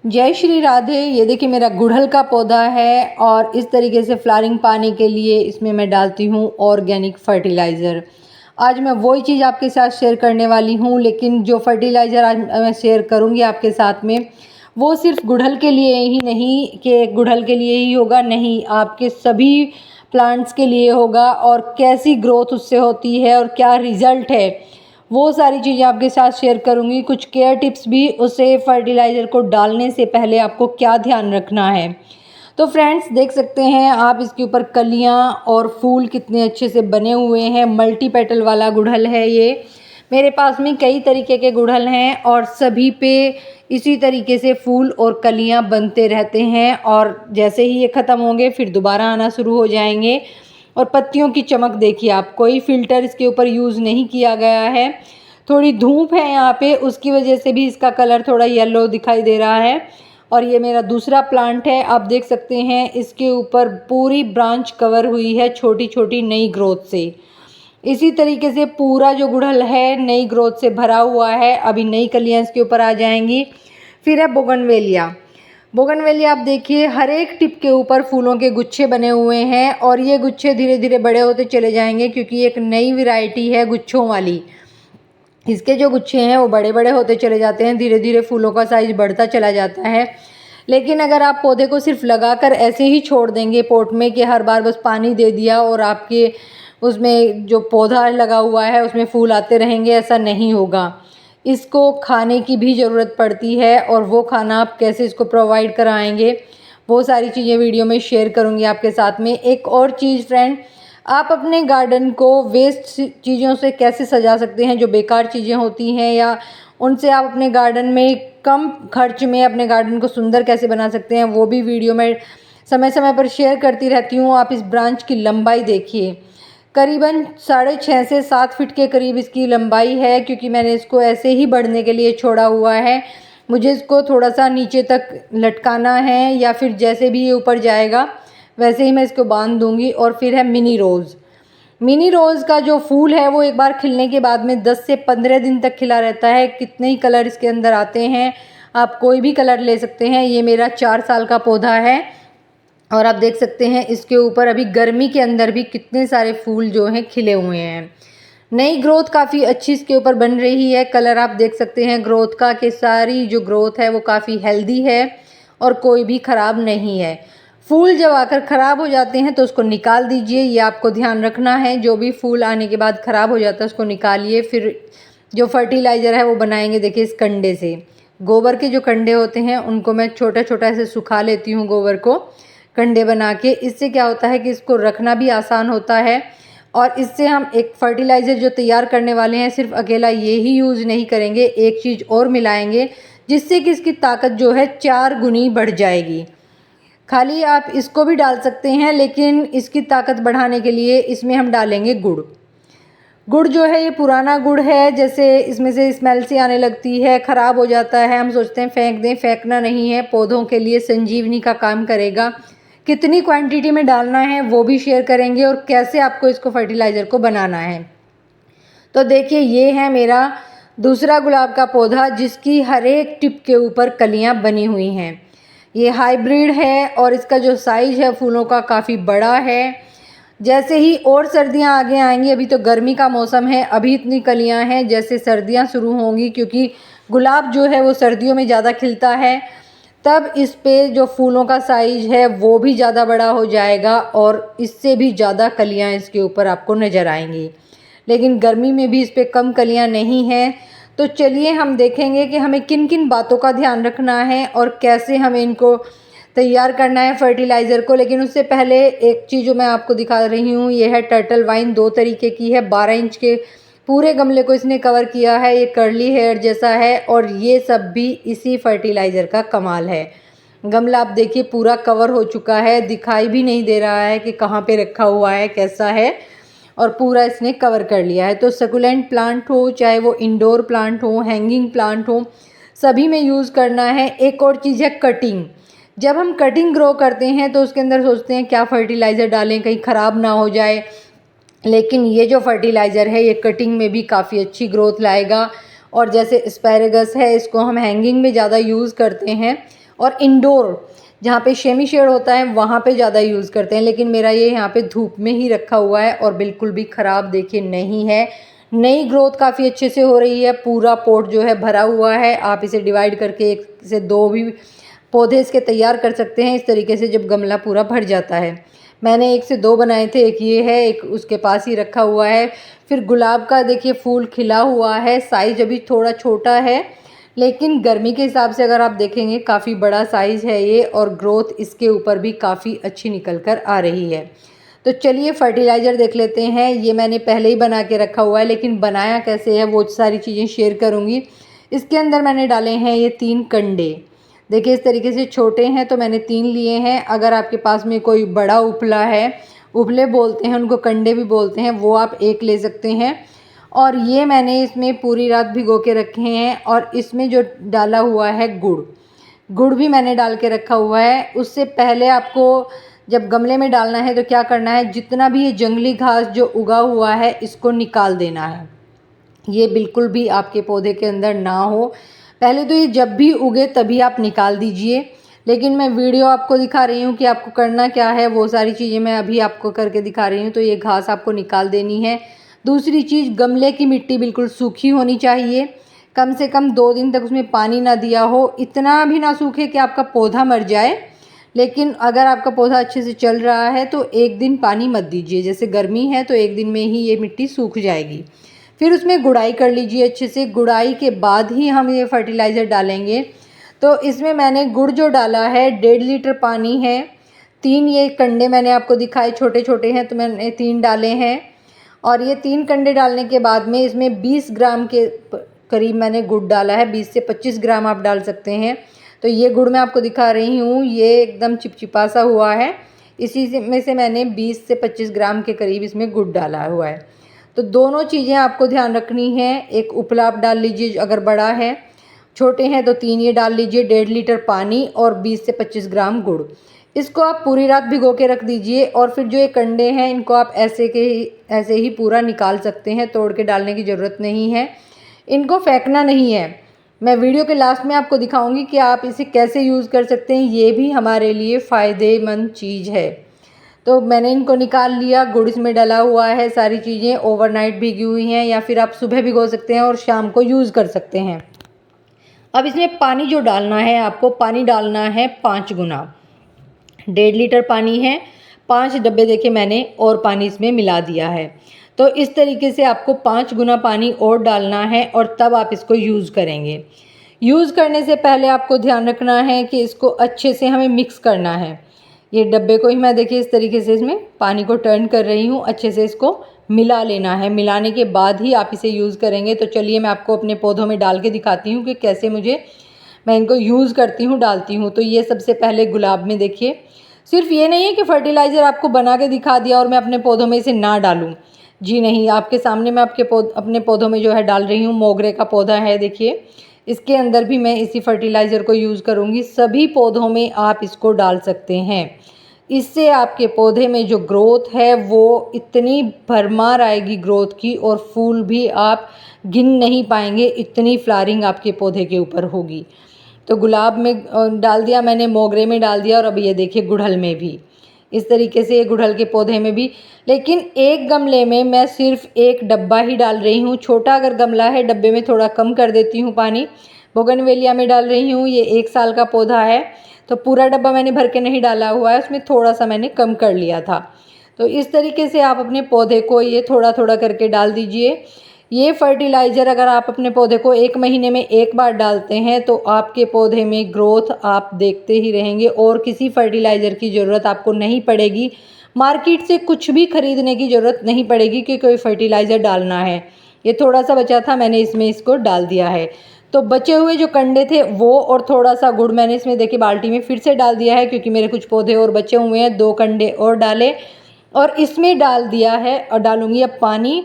जय श्री राधे। ये देखिए मेरा गुड़हल का पौधा है और इस तरीके से फ्लावरिंग पाने के लिए इसमें मैं डालती हूँ ऑर्गेनिक फर्टिलाइज़र। आज मैं वही चीज़ आपके साथ शेयर करने वाली हूँ, लेकिन जो फर्टिलाइज़र आज मैं शेयर करूँगी आपके साथ में वो सिर्फ गुड़हल के लिए ही नहीं कि गुड़हल के लिए ही होगा, नहीं, आपके सभी प्लांट्स के लिए होगा। और कैसी ग्रोथ उससे होती है और क्या रिज़ल्ट है वो सारी चीज़ें आपके साथ शेयर करूँगी। कुछ केयर टिप्स भी, उसे फर्टिलाइज़र को डालने से पहले आपको क्या ध्यान रखना है। तो फ्रेंड्स देख सकते हैं आप इसके ऊपर कलियाँ और फूल कितने अच्छे से बने हुए हैं। मल्टी पेटल वाला गुड़हल है ये। मेरे पास में कई तरीके के गुड़हल हैं और सभी पे इसी तरीके से फूल और कलियाँ बनते रहते हैं, और जैसे ही ये ख़त्म होंगे फिर दोबारा आना शुरू हो जाएंगे। और पत्तियों की चमक देखिए आप, कोई फ़िल्टर इसके ऊपर यूज़ नहीं किया गया है। थोड़ी धूप है यहाँ पे, उसकी वजह से भी इसका कलर थोड़ा येलो दिखाई दे रहा है। और ये मेरा दूसरा प्लांट है, आप देख सकते हैं इसके ऊपर पूरी ब्रांच कवर हुई है छोटी छोटी नई ग्रोथ से। इसी तरीके से पूरा जो गुड़हल है नई ग्रोथ से भरा हुआ है। अभी नई कलियाँ इसके ऊपर आ जाएंगी। फिर है बोगनवेलिया। बोगनवेलिया आप देखिए हर एक टिप के ऊपर फूलों के गुच्छे बने हुए हैं और ये गुच्छे धीरे धीरे बड़े होते चले जाएंगे, क्योंकि एक नई वैरायटी है गुच्छों वाली। इसके जो गुच्छे हैं वो बड़े बड़े होते चले जाते हैं, धीरे धीरे फूलों का साइज बढ़ता चला जाता है। लेकिन अगर आप पौधे को सिर्फ लगाकर ऐसे ही छोड़ देंगे पॉट में कि हर बार बस पानी दे दिया और आपके उसमें जो पौधा लगा हुआ है उसमें फूल आते रहेंगे, ऐसा नहीं होगा। इसको खाने की भी ज़रूरत पड़ती है, और वो खाना आप कैसे इसको प्रोवाइड कराएंगे वो सारी चीज़ें वीडियो में शेयर करूँगी आपके साथ में। एक और चीज़ फ्रेंड, आप अपने गार्डन को वेस्ट चीज़ों से कैसे सजा सकते हैं, जो बेकार चीज़ें होती हैं, या उनसे आप अपने गार्डन में कम खर्च में अपने गार्डन को सुंदर कैसे बना सकते हैं, वो भी वीडियो में समय समय पर शेयर करती रहती हूँ। आप इस ब्रांच की लंबाई देखिए, करीबन 6.5 से 7 फीट के करीब इसकी लंबाई है, क्योंकि मैंने इसको ऐसे ही बढ़ने के लिए छोड़ा हुआ है। मुझे इसको थोड़ा सा नीचे तक लटकाना है, या फिर जैसे भी ये ऊपर जाएगा वैसे ही मैं इसको बांध दूंगी। और फिर है मिनी रोज़। मिनी रोज़ का जो फूल है वो एक बार खिलने के बाद में 10 से 15 दिन तक खिला रहता है। कितने ही कलर इसके अंदर आते हैं, आप कोई भी कलर ले सकते हैं। ये मेरा 4 साल का पौधा है और आप देख सकते हैं इसके ऊपर अभी गर्मी के अंदर भी कितने सारे फूल जो हैं खिले हुए हैं। नई ग्रोथ काफ़ी अच्छी इसके ऊपर बन रही है। कलर आप देख सकते हैं ग्रोथ का, कि सारी जो ग्रोथ है वो काफ़ी हेल्दी है और कोई भी ख़राब नहीं है। फूल जब आकर ख़राब हो जाते हैं तो उसको निकाल दीजिए, ये आपको ध्यान रखना है। जो भी फूल आने के बाद ख़राब हो जाता है उसको निकालिए। फिर जो फर्टिलाइज़र है वो बनाएंगे। देखिए इस कंडे से, गोबर के जो कंडे होते हैं उनको मैं छोटा छोटा ऐसे सुखा लेती हूँ, गोबर को कंडे बना के। इससे क्या होता है कि इसको रखना भी आसान होता है, और इससे हम एक फर्टिलाइज़र जो तैयार करने वाले हैं सिर्फ अकेला ये ही यूज़ नहीं करेंगे, एक चीज़ और मिलाएंगे जिससे कि इसकी ताकत जो है 4 गुनी बढ़ जाएगी। खाली आप इसको भी डाल सकते हैं, लेकिन इसकी ताकत बढ़ाने के लिए इसमें हम डालेंगे गुड़। गुड़ जो है ये पुराना गुड़ है, जैसे इसमें से स्मेल सी आने लगती है, ख़राब हो जाता है, हम सोचते हैं फेंक दें। फेंकना नहीं है, पौधों के लिए संजीवनी का काम करेगा। कितनी क्वांटिटी में डालना है वो भी शेयर करेंगे, और कैसे आपको इसको फर्टिलाइज़र को बनाना है। तो देखिए ये है मेरा दूसरा गुलाब का पौधा, जिसकी हर एक टिप के ऊपर कलियां बनी हुई हैं। ये हाइब्रिड है और इसका जो साइज़ है फूलों का काफ़ी बड़ा है। जैसे ही और सर्दियां आगे आएंगी, अभी तो गर्मी का मौसम है, अभी इतनी कलियां हैं, जैसे सर्दियां शुरू होंगी, क्योंकि गुलाब जो है वो सर्दियों में ज़्यादा खिलता है, तब इस पे जो फूलों का साइज़ है वो भी ज़्यादा बड़ा हो जाएगा और इससे भी ज़्यादा कलियां इसके ऊपर आपको नज़र आएंगी। लेकिन गर्मी में भी इस पे कम कलियां नहीं हैं। तो चलिए हम देखेंगे कि हमें किन किन बातों का ध्यान रखना है और कैसे हमें इनको तैयार करना है फर्टिलाइज़र को। लेकिन उससे पहले एक चीज़ जो मैं आपको दिखा रही हूँ, ये है टर्टल वाइन। 2 तरीके की है, 12 इंच के पूरे गमले को इसने कवर किया है। ये कर्ली हेयर जैसा है, और ये सब भी इसी फर्टिलाइज़र का कमाल है। गमला आप देखिए पूरा कवर हो चुका है, दिखाई भी नहीं दे रहा है कि कहाँ पे रखा हुआ है, कैसा है, और पूरा इसने कवर कर लिया है। तो सकुलेंट प्लांट हो, चाहे वो इंडोर प्लांट हो, हैंगिंग प्लांट हो, सभी में यूज़ करना है। एक और चीज़ है कटिंग। जब हम कटिंग ग्रो करते हैं तो उसके अंदर सोचते हैं क्या फर्टिलाइज़र डालें, कहीं ख़राब ना हो जाए, लेकिन ये जो फर्टिलाइज़र है ये कटिंग में भी काफ़ी अच्छी ग्रोथ लाएगा। और जैसे एस्पैरेगस है, इसको हम हैंगिंग में ज़्यादा यूज़ करते हैं और इंडोर जहाँ पे सेमी शेड होता है वहाँ पे ज़्यादा यूज़ करते हैं, लेकिन मेरा ये यहाँ पे धूप में ही रखा हुआ है और बिल्कुल भी ख़राब देखिए नहीं है। नई ग्रोथ काफ़ी अच्छे से हो रही है, पूरा पॉट जो है भरा हुआ है। आप इसे डिवाइड करके 1 से 2 भी पौधे इसके तैयार कर सकते हैं इस तरीके से, जब गमला पूरा भर जाता है। मैंने 1 से 2 बनाए थे, एक ये है, एक उसके पास ही रखा हुआ है। फिर गुलाब का देखिए फूल खिला हुआ है, साइज़ अभी थोड़ा छोटा है, लेकिन गर्मी के हिसाब से अगर आप देखेंगे काफ़ी बड़ा साइज़ है ये, और ग्रोथ इसके ऊपर भी काफ़ी अच्छी निकल कर आ रही है। तो चलिए फर्टिलाइज़र देख लेते हैं। ये मैंने पहले ही बना के रखा हुआ है, लेकिन बनाया कैसे है वो सारी चीज़ें शेयर करूँगी। इसके अंदर मैंने डाले हैं ये 3 कंडे। देखिए इस तरीके से छोटे हैं तो मैंने 3 लिए हैं। अगर आपके पास में कोई बड़ा उपला है, उपले बोलते हैं उनको, कंडे भी बोलते हैं, वो आप 1 ले सकते हैं। और ये मैंने इसमें पूरी रात भिगो के रखे हैं, और इसमें जो डाला हुआ है गुड़ भी मैंने डाल के रखा हुआ है। उससे पहले आपको जब गमले में डालना है तो क्या करना है, जितना भी ये जंगली घास जो उगा हुआ है इसको निकाल देना है। ये बिल्कुल भी आपके पौधे के अंदर ना हो। पहले तो ये जब भी उगे तभी आप निकाल दीजिए, लेकिन मैं वीडियो आपको दिखा रही हूँ कि आपको करना क्या है, वो सारी चीज़ें मैं अभी आपको करके दिखा रही हूँ। तो ये घास आपको निकाल देनी है। दूसरी चीज़, गमले की मिट्टी बिल्कुल सूखी होनी चाहिए, कम से कम 2 दिन तक उसमें पानी ना दिया हो। इतना भी ना सूखे कि आपका पौधा मर जाए, लेकिन अगर आपका पौधा अच्छे से चल रहा है तो 1 दिन पानी मत दीजिए। जैसे गर्मी है तो 1 दिन में ही ये मिट्टी सूख जाएगी। फिर उसमें गुड़ाई कर लीजिए अच्छे से। गुड़ाई के बाद ही हम ये फर्टिलाइज़र डालेंगे। तो इसमें मैंने गुड़ जो डाला है 1.5 लीटर पानी है। 3 ये कंडे मैंने आपको दिखाए छोटे छोटे हैं, तो मैंने 3 डाले हैं। और ये 3 कंडे डालने के बाद में इसमें 20 ग्राम के करीब मैंने गुड़ डाला है। 20 से 25 ग्राम आप डाल सकते हैं। तो ये गुड़ मैं आपको दिखा रही हूँ, ये एकदम चिपचिपा सा हुआ है। इसी में से मैंने 20 से 25 ग्राम के करीब इसमें गुड़ डाला हुआ है। तो दोनों चीज़ें आपको ध्यान रखनी है। एक उपला आप डाल लीजिए अगर बड़ा है, छोटे हैं तो 3 ये डाल लीजिए, 1.5 लीटर पानी और 20 से 25 ग्राम गुड़। इसको आप पूरी रात भिगो के रख दीजिए। और फिर जो ये कंडे हैं इनको आप ऐसे ही पूरा निकाल सकते हैं, तोड़ के डालने की ज़रूरत नहीं है। इनको फेंकना नहीं है। मैं वीडियो के लास्ट में आपको दिखाऊंगी कि आप इसे कैसे यूज़ कर सकते हैं, ये भी हमारे लिए फ़ायदेमंद चीज़ है। तो मैंने इनको निकाल लिया, गुड़ इसमें डला हुआ है, सारी चीज़ें ओवरनाइट भीगी हुई हैं, या फिर आप सुबह भिगो सकते हैं और शाम को यूज़ कर सकते हैं। अब इसमें पानी जो डालना है, आपको पानी डालना है 5 गुना। 1.5 लीटर पानी है, 5 डब्बे देखिए मैंने और पानी इसमें मिला दिया है। तो इस तरीके से आपको 5 गुना पानी और डालना है, और तब आप इसको यूज़ करेंगे। यूज़ करने से पहले आपको ध्यान रखना है कि इसको अच्छे से हमें मिक्स करना है। ये डब्बे को ही मैं देखिए इस तरीके से इसमें पानी को टर्न कर रही हूँ, अच्छे से इसको मिला लेना है। मिलाने के बाद ही आप इसे यूज़ करेंगे। तो चलिए मैं आपको अपने पौधों में डाल के दिखाती हूँ कि कैसे मैं इनको यूज़ करती हूँ, डालती हूँ। तो ये सबसे पहले गुलाब में देखिए, सिर्फ ये नहीं है कि फर्टिलाइज़र आपको बना के दिखा दिया और मैं अपने पौधों में इसे ना डालूँ। जी नहीं, आपके सामने मैं अपने पौधों में जो है डाल रही हूँ। मोगरे का पौधा है देखिए, इसके अंदर भी मैं इसी फर्टिलाइज़र को यूज़ करूँगी। सभी पौधों में आप इसको डाल सकते हैं। इससे आपके पौधे में जो ग्रोथ है वो इतनी भरमार आएगी ग्रोथ की, और फूल भी आप गिन नहीं पाएंगे, इतनी फ्लावरिंग आपके पौधे के ऊपर होगी। तो गुलाब में डाल दिया मैंने, मोगरे में डाल दिया, और अब ये देखिए गुड़हल में भी इस तरीके से, गुड़हल के पौधे में भी। लेकिन एक गमले में मैं सिर्फ 1 डब्बा ही डाल रही हूँ। छोटा अगर गमला है, डब्बे में थोड़ा कम कर देती हूँ पानी। बोगनवेलिया में डाल रही हूँ, ये 1 साल का पौधा है, तो पूरा डब्बा मैंने भर के नहीं डाला हुआ है, उसमें थोड़ा सा मैंने कम कर लिया था। तो इस तरीके से आप अपने पौधे को ये थोड़ा थोड़ा करके डाल दीजिए। ये फर्टिलाइज़र अगर आप अपने पौधे को 1 महीने में 1 बार डालते हैं तो आपके पौधे में ग्रोथ आप देखते ही रहेंगे, और किसी फर्टिलाइज़र की ज़रूरत आपको नहीं पड़ेगी। मार्केट से कुछ भी खरीदने की ज़रूरत नहीं पड़ेगी कि कोई फर्टिलाइज़र डालना है। ये थोड़ा सा बचा था, मैंने इसमें इसको डाल दिया है। तो बचे हुए जो कंडे थे वो और थोड़ा सा गुड़ मैंने इसमें देखिए बाल्टी में फिर से डाल दिया है, क्योंकि मेरे कुछ पौधे और बचे हुए हैं। 2 कंडे और डाले और इसमें डाल दिया है, और डालूंगी अब पानी।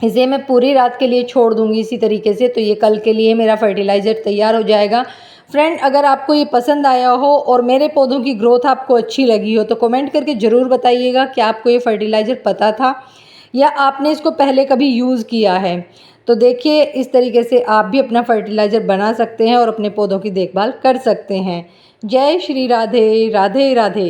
इसे मैं पूरी रात के लिए छोड़ दूंगी इसी तरीके से। तो ये कल के लिए मेरा फर्टिलाइज़र तैयार हो जाएगा। फ्रेंड, अगर आपको ये पसंद आया हो और मेरे पौधों की ग्रोथ आपको अच्छी लगी हो तो कमेंट करके ज़रूर बताइएगा कि आपको ये फर्टिलाइज़र पता था या आपने इसको पहले कभी यूज़ किया है। तो देखिए इस तरीके से आप भी अपना फर्टिलाइज़र बना सकते हैं और अपने पौधों की देखभाल कर सकते हैं। जय श्री राधे, राधे राधे।